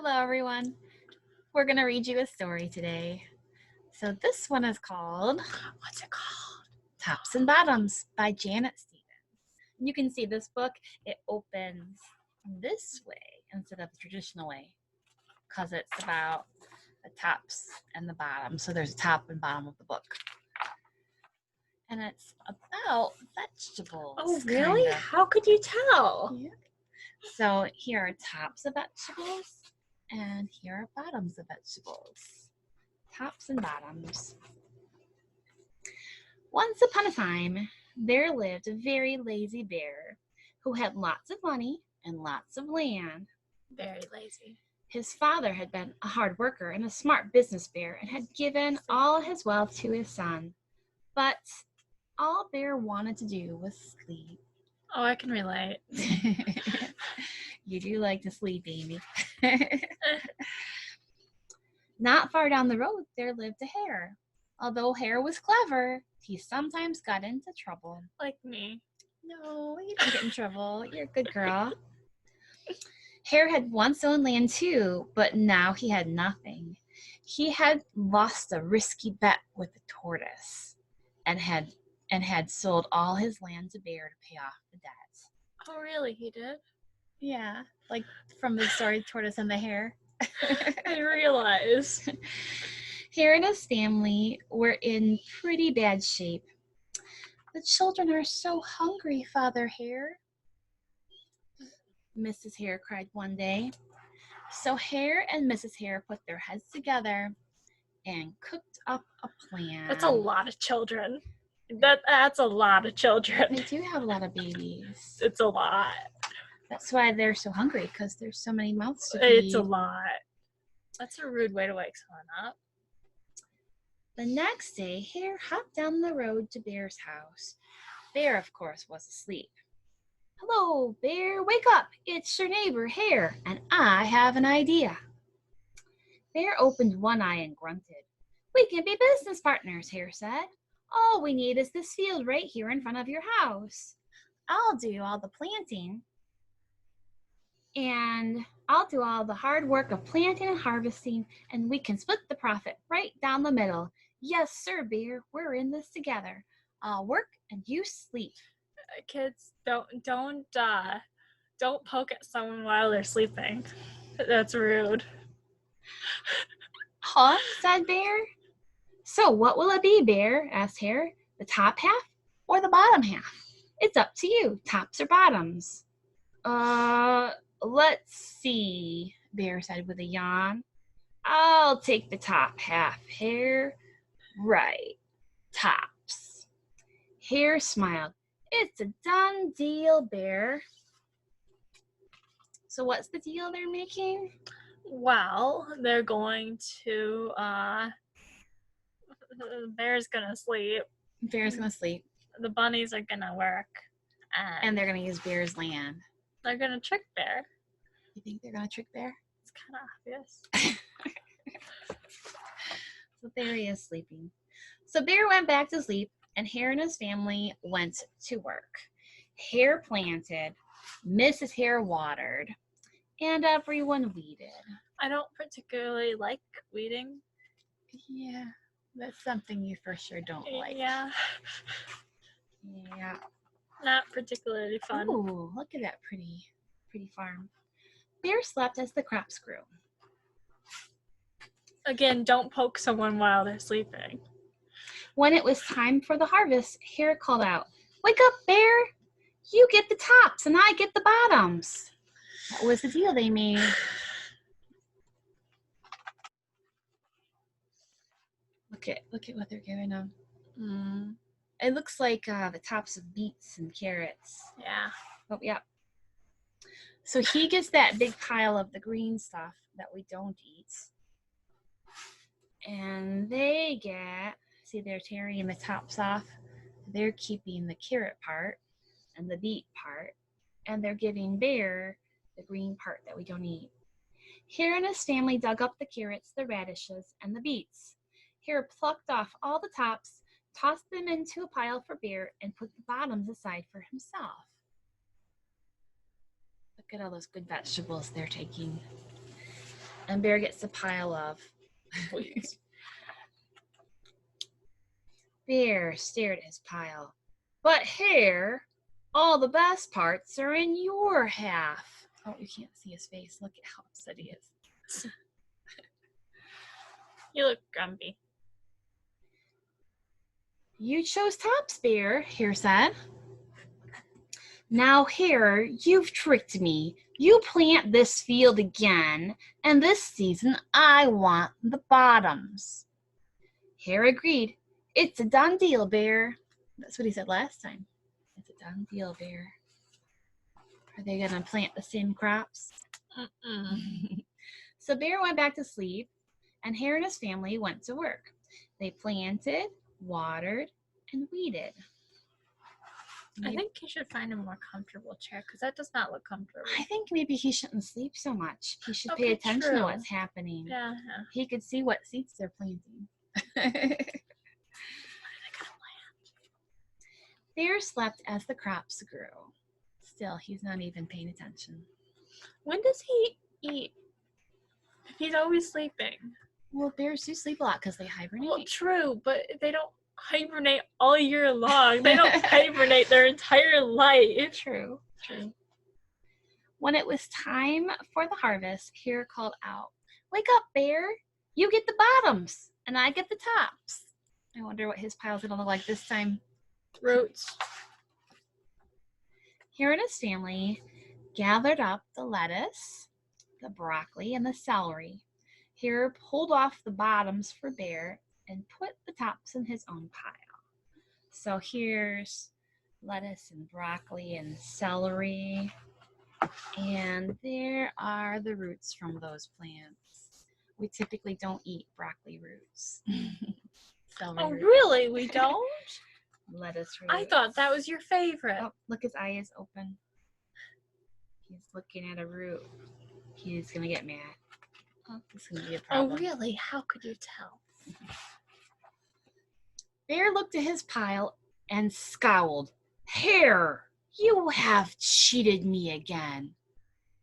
Hello, everyone. We're going to read you a story today. So this one is called, What's it called? Tops and Bottoms by Janet Stevens. You can see this book, it opens this way instead of the traditional way because it's about the tops and the bottoms. So there's a top and bottom of the book. And it's about vegetables. Oh, really? Kinda. How could you tell? Yeah. So here are tops of vegetables and here are bottoms of vegetables. Tops and bottoms. Once upon a time, there lived a very lazy bear who had lots of money and lots of land. Very lazy. His father had been a hard worker and a smart business bear and had given all his wealth to his son. But all Bear wanted to do was sleep. Oh, I can relate. You do like to sleep, Aimee. Not far down the road, there lived a hare. Although Hare was clever, he sometimes got into trouble. Like me. No, you don't get in trouble. You're a good girl. Hare had once owned land too, but now he had nothing. He had lost a risky bet with the tortoise and had sold all his land to Bear to pay off the debt. Oh, really? He did? Yeah, like from the story Tortoise and the Hare. I realize. Hare and his family were in pretty bad shape. The children are so hungry, Father Hare, Mrs. Hare cried one day. So Hare and Mrs. Hare put their heads together and cooked up a plan. That's a lot of children. That's a lot of children. They do have a lot of babies. It's a lot. That's why they're so hungry, because there's so many mouths to feed. It's a lot. That's a rude way to wake someone up. The next day, Hare hopped down the road to Bear's house. Bear, of course, was asleep. Hello, Bear, wake up. It's your neighbor, Hare, and I have an idea. Bear opened one eye and grunted. We can be business partners, Hare said. All we need is this field right here in front of your house. I'll do all the planting, and I'll do all the hard work of planting and harvesting, and we can split the profit right down the middle. Yes, sir, Bear, we're in this together. I'll work and you sleep. Kids, don't poke at someone while they're sleeping. That's rude. Huh? Said Bear. So what will it be, Bear? Asked Hare. The top half or the bottom half? It's up to you, tops or bottoms. Let's see, Bear said with a yawn. I'll take the top half, Hare. Right, tops. Hare smiled. It's a done deal, Bear. So what's the deal they're making? Well, they're going to, Bear's gonna sleep. Bear's gonna sleep. The bunnies are gonna work. And they're gonna use Bear's land. They're gonna trick Bear. You think they're gonna trick Bear? It's kind of obvious. So there he is sleeping. So Bear went back to sleep, and Hare and his family went to work. Hare planted, Mrs. Hare watered, and everyone weeded. I don't particularly like weeding. Yeah, that's something you for sure don't like. Yeah. Yeah. Not particularly fun. Oh, look at that pretty farm. Bear slept as the crops grew. Again, don't poke someone while they're sleeping. When it was time for the harvest, Hare called out, Wake up, Bear! You get the tops and I get the bottoms. That was the deal they made. Look at what they're giving them. It looks like the tops of beets and carrots. Yeah. Oh, yeah. So he gets that big pile of the green stuff that we don't eat. And they get, see, they're tearing the tops off. They're keeping the carrot part and the beet part. And they're giving Bear the green part that we don't eat. Hare and his family dug up the carrots, the radishes, and the beets. Hare plucked off all the tops, tossed them into a pile for Bear, and put the bottoms aside for himself. Look at all those good vegetables they're taking. And Bear gets a pile of. Please. Bear stared at his pile. But Hare, all the best parts are in your half. Oh, you can't see his face. Look at how upset he is. You look grumpy. You chose tops, Bear, Hare said. Now, Hare, you've tricked me. You plant this field again, and this season I want the bottoms. Hare agreed. It's a done deal, Bear. That's what he said last time. It's a done deal, Bear. Are they going to plant the same crops? So Bear went back to sleep, and Hare and his family went to work. They planted, watered, and weeded. I think he should find a more comfortable chair because that does not look comfortable. I think maybe he shouldn't sleep so much. He should pay attention to what's happening. Yeah. He could see what seeds they're planting. Bear slept as the crops grew. Still, he's not even paying attention. When does he eat? He's always sleeping. Well, bears do sleep a lot because they hibernate. Well, true, but they don't hibernate all year long. They don't hibernate their entire life. True. When it was time for the harvest, Hare called out, "Wake up, Bear! You get the bottoms, and I get the tops." I wonder what his pile's gonna look like this time. Roots. Hare and his family gathered up the lettuce, the broccoli, and the celery. Hare pulled off the bottoms for Bear and put the tops in his own pile. So here's lettuce and broccoli and celery. And there are the roots from those plants. We typically don't eat broccoli roots. Oh, really? We don't? Lettuce roots. I thought that was your favorite. Oh, look, his eye is open. He's looking at a root. He's going to get mad. Oh, this is going to be a problem. Oh, really? How could you tell? Bear looked at his pile and scowled. "Hare, you have cheated me again."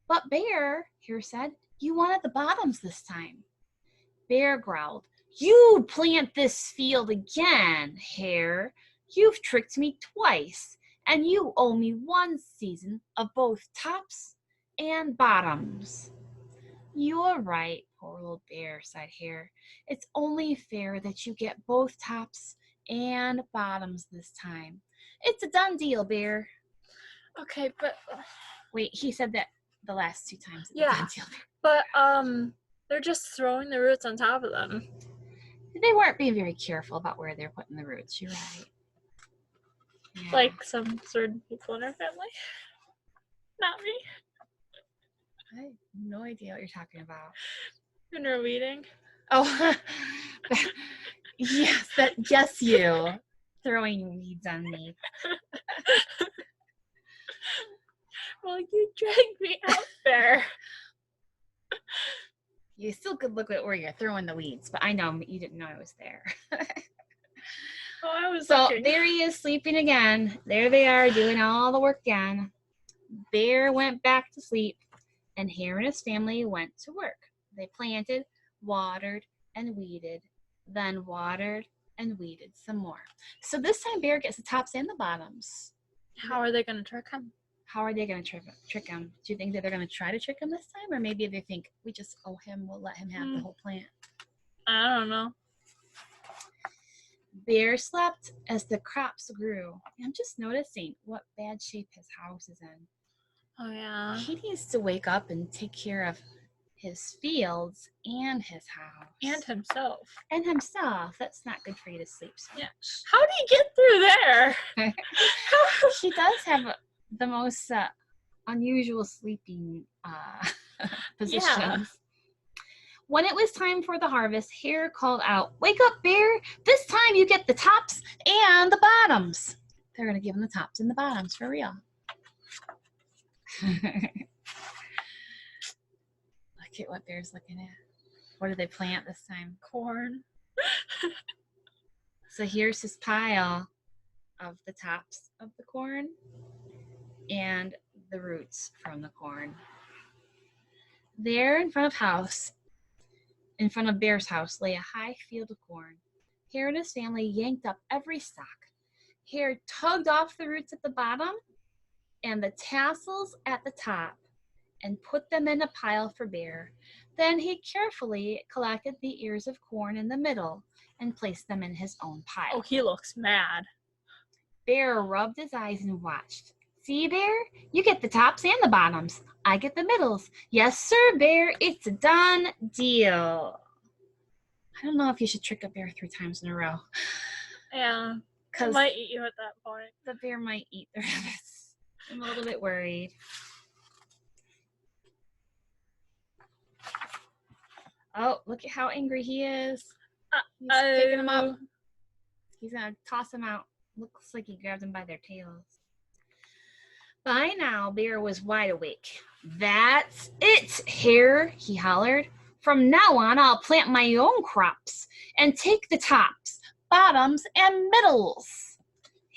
"But Bear," Hare said, "you wanted the bottoms this time." Bear growled, "You plant this field again, Hare. You've tricked me twice, and you owe me one season of both tops and bottoms." "You're right, poor old Bear," sighed Hare. "It's only fair that you get both tops and bottoms this time. It's a done deal, Bear." Okay, but Wait, he said that the last two times. Yeah, but they're just throwing the roots on top of them. They weren't being very careful about where they're putting the roots. You're right. Yeah. Like some certain people in our family. Not me. I have no idea what you're talking about. When we're weeding. Oh, yes, just you throwing weeds on me. Well, you dragged me out there. You still could look at where you're throwing the weeds, but I know you didn't know I was there. Oh, I was So looking. there he is sleeping again. There they are doing all the work again. Bear went back to sleep, and Hare and his family went to work. They planted, watered, and weeded, then watered and weeded some more. So this time Bear gets the tops and the bottoms. How are they going to trick him? How are they going to trick him? Do you think that they're going to try to trick him this time? Or maybe they think, we just owe him, we'll let him have the whole plant. I don't know. Bear slept as the crops grew. I'm just noticing what bad shape his house is in. Oh, yeah. He needs to wake up and take care of his fields and his house. And himself. And himself. That's not good for you to sleep so much. How did he get through there? He does have the most unusual sleeping positions. Yeah. When it was time for the harvest, Hare called out, "Wake up, Bear! This time you get the tops and the bottoms." They're going to give him the tops and the bottoms for real. Look at what Bear's looking at. What did they plant this time? Corn. So here's his pile of the tops of the corn and the roots from the corn. There in front of house, In front of Bear's house lay a high field of corn. Hare and his family yanked up every stalk. Hare tugged off the roots at the bottom and the tassels at the top and put them in a pile for Bear. Then he carefully collected the ears of corn in the middle and placed them in his own pile. Oh, he looks mad. Bear rubbed his eyes and watched. See, Bear? You get the tops and the bottoms. I get the middles. Yes, sir, Bear. It's a done deal. I don't know if you should trick a bear 3 times in a row. Yeah. It Because might eat you at that point. the bear might eat the rabbits. I'm a little bit worried. Oh, look at how angry he is. He's picking them up. He's going to toss them out. Looks like he grabbed them by their tails. By now, Bear was wide awake. That's it, Hare, he hollered. From now on, I'll plant my own crops and take the tops, bottoms, and middles.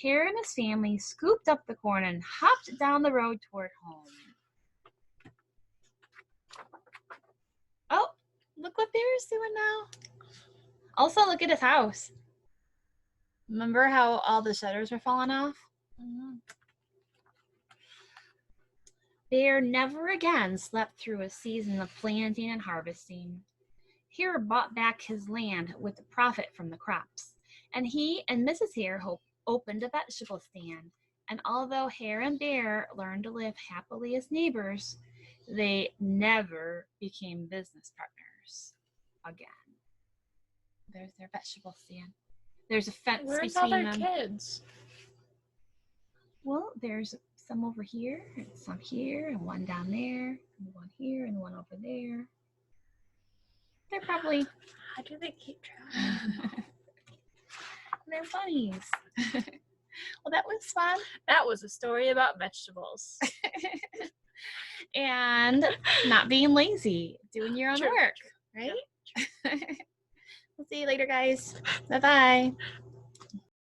Hare and his family scooped up the corn and hopped down the road toward home. Oh, look what Bear's doing now. Also, look at his house. Remember how all the shutters were falling off? Mm-hmm. Bear never again slept through a season of planting and harvesting. Hare bought back his land with the profit from the crops, and he and Mrs. Hare opened a vegetable stand. And although Hare and Bear learned to live happily as neighbors, they never became business partners again. There's their vegetable stand. There's a fence Where's between all their them. kids? Well, there's some over here, and some here, and one down there, and one here, and one over there. They're probably... How do they keep track? They're bunnies. Well, that was fun. That was a story about vegetables. And not being lazy, doing your own True, work, true. right? Yep. We'll see you later, guys. Bye-bye.